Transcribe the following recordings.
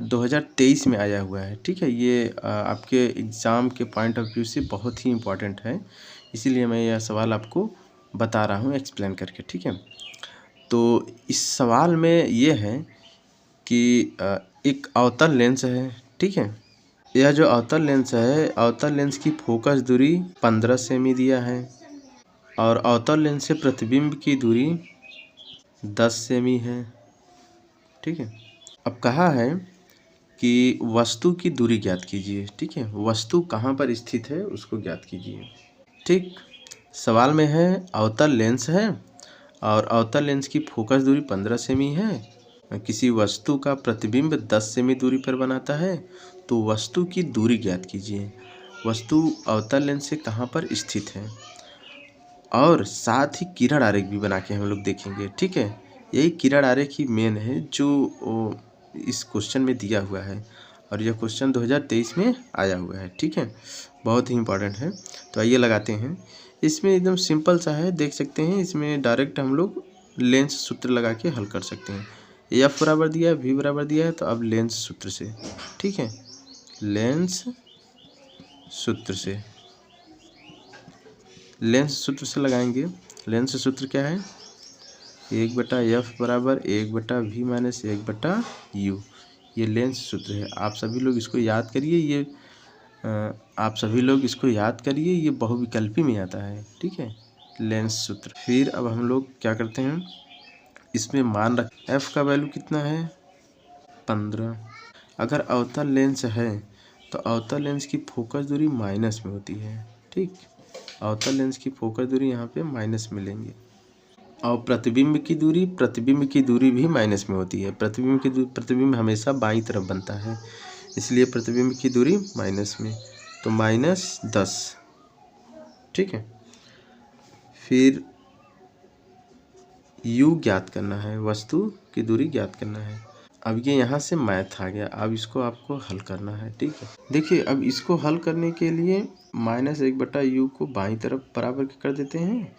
2023 में आया हुआ है। ठीक है, ये आपके एग्ज़ाम के पॉइंट ऑफ व्यू से बहुत ही इम्पोर्टेंट है, इसीलिए मैं यह सवाल आपको बता रहा हूँ एक्सप्लेन करके। ठीक है, तो इस सवाल में ये है कि एक अवतल लेंस है। ठीक है, यह जो अवतल लेंस है, अवतल लेंस की फोकस दूरी 15 सेमी दिया है और अवतल लेंस से प्रतिबिंब की दूरी 10 सेमी है। ठीक है, अब कहा है कि वस्तु की दूरी ज्ञात कीजिए। ठीक है, वस्तु कहाँ पर स्थित है उसको ज्ञात कीजिए। ठीक, सवाल में है अवतल लेंस है और अवतल लेंस की फोकस दूरी 15 सेमी है, किसी वस्तु का प्रतिबिंब 10 सेमी दूरी पर बनाता है, तो वस्तु की दूरी ज्ञात कीजिए। वस्तु अवतल लेंस से कहाँ पर स्थित है और साथ ही किरण आरेख भी बना के हम लोग देखेंगे। ठीक है, यही किरण आरेख ही मेन है जो इस क्वेश्चन में दिया हुआ है और यह क्वेश्चन 2023 में आया हुआ है। ठीक है, बहुत ही इम्पोर्टेंट है। तो आइए लगाते हैं। इसमें एकदम सिंपल सा है, देख सकते हैं। इसमें डायरेक्ट हम लोग लेंस सूत्र लगा के हल कर सकते हैं। एफ बराबर दिया है, वी बराबर दिया है, तो अब लेंस सूत्र से। ठीक है, लेंस सूत्र से लगाएंगे। लेंस सूत्र क्या है? 1/f बराबर 1/v माइनस 1/u। ये लेंस सूत्र है। आप सभी लोग इसको याद करिए। ये बहुविकल्पी में आता है। ठीक है, लेंस सूत्र। फिर अब हम लोग क्या करते हैं, इसमें मान रख f का वैल्यू कितना है? 15। अगर अवतल लेंस है तो अवतल लेंस की फोकस दूरी माइनस में होती है। ठीक, अवतल लेंस की फोकस दूरी यहाँ पे माइनस में लेंगे और प्रतिबिंब की दूरी भी माइनस में होती है। प्रतिबिंब हमेशा बाईं तरफ बनता है, इसलिए प्रतिबिंब की दूरी माइनस में, तो -10। ठीक है, फिर u ज्ञात करना है, वस्तु की दूरी ज्ञात करना है। अब ये यहाँ से मैथ आ गया, अब इसको आपको हल करना है। ठीक है, देखिए अब इसको हल करने के लिए -1/u को बाईं तरफ बराबर कर देते हैं,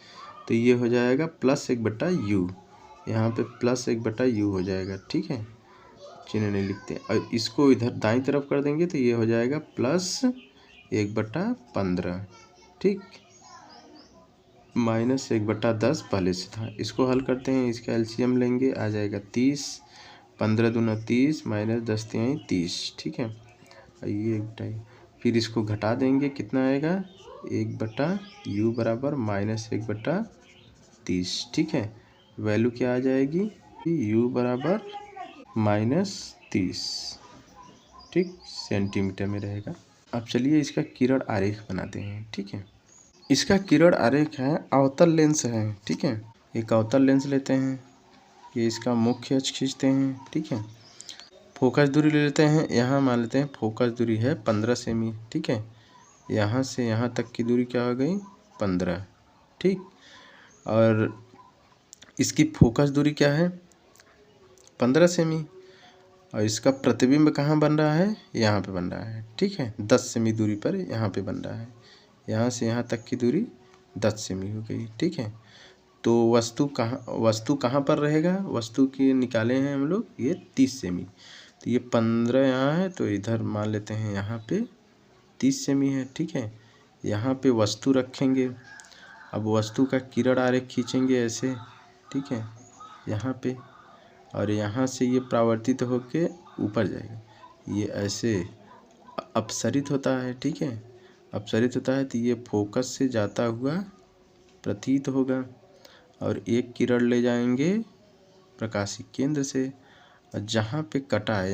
तो ये हो जाएगा +1/u। यहाँ पे +1/u हो जाएगा। ठीक है, चिन्ह नहीं लिखते और इसको इधर दाईं तरफ कर देंगे तो ये हो जाएगा +1/15। ठीक, -1/10 पहले से था। इसको हल करते हैं, इसका एलसीएम लेंगे, आ जाएगा 30। 15 दूना 30 -10 3 30। ठीक है, ये फिर इसको घटा देंगे, कितना आएगा? 1/u बराबर -1/30। ठीक है, वैल्यू क्या आ जाएगी? u बराबर -30। ठीक, सेंटीमीटर में रहेगा। अब चलिए इसका किरण आरेख बनाते हैं। ठीक है, इसका किरण आरेख है, अवतल लेंस है। ठीक है, एक अवतल लेंस लेते हैं, ये इसका मुख्य अक्ष खींचते हैं। ठीक है, फोकस दूरी ले लेते हैं। यहाँ मान लेते हैं फोकस दूरी है 15 सेमी। ठीक है, यहाँ से यहाँ तक की दूरी क्या हो गई? 15। ठीक, और इसकी फोकस दूरी क्या है? 15 सेमी। और इसका प्रतिबिंब कहाँ बन रहा है? यहाँ पे बन रहा है। ठीक है, 10 सेमी दूरी पर यहाँ पे बन रहा है। यहाँ से यहाँ तक की दूरी 10 सेमी हो गई। ठीक है, तो वस्तु कहाँ पर रहेगा? वस्तु की निकाले हैं हम लोग, ये 30 सेमी। तो ये 15 यहाँ है, तो इधर मान लेते हैं यहाँ पे 30 सेमी है। ठीक है, यहाँ पे वस्तु रखेंगे। अब वस्तु का किरण आरेख खींचेंगे ऐसे। ठीक है, यहाँ पे, और यहाँ से ये परावर्तित होके ऊपर जाएगा। ये ऐसे अपसरित होता है। ठीक है, अपसरित होता है तो ये फोकस से जाता हुआ प्रतीत होगा और एक किरण ले जाएंगे प्रकाशिक केंद्र से, और जहाँ पे कटा है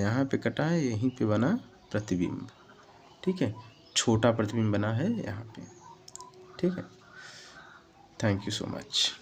यहीं पे बना प्रतिबिंब। ठीक है, छोटा प्रतिबिंब बना है यहाँ पे। ठीक है, थैंक यू सो मच।